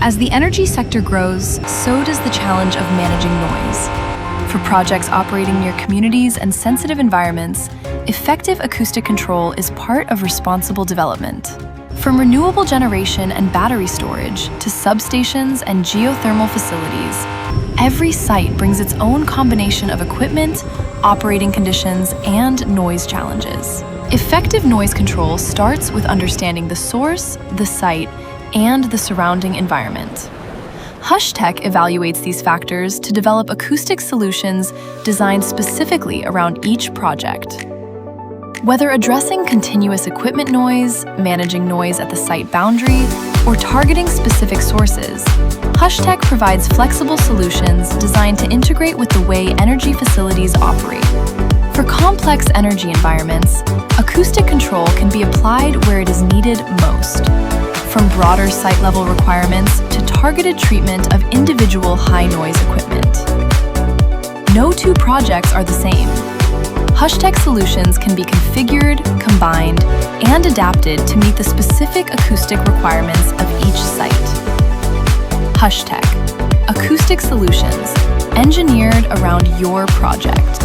As the energy sector grows, so does the challenge of managing noise. For projects operating near communities and sensitive environments, effective acoustic control is part of responsible development. From renewable generation and battery storage to substations and geothermal facilities, every site brings its own combination of equipment, operating conditions, and noise challenges. Effective noise control starts with understanding the source, the site, and the surrounding environment. Hushtec evaluates these factors to develop acoustic solutions designed specifically around each project. Whether addressing continuous equipment noise, managing noise at the site boundary, or targeting specific sources, Hushtec provides flexible solutions designed to integrate with the way energy facilities operate. For complex energy environments, acoustic control can be applied where it is needed most, from broader site-level requirements to targeted treatment of individual high-noise equipment. No two projects are the same. Hushtec solutions can be configured, combined, and adapted to meet the specific acoustic requirements of each site. Hushtec, acoustic solutions engineered around your project.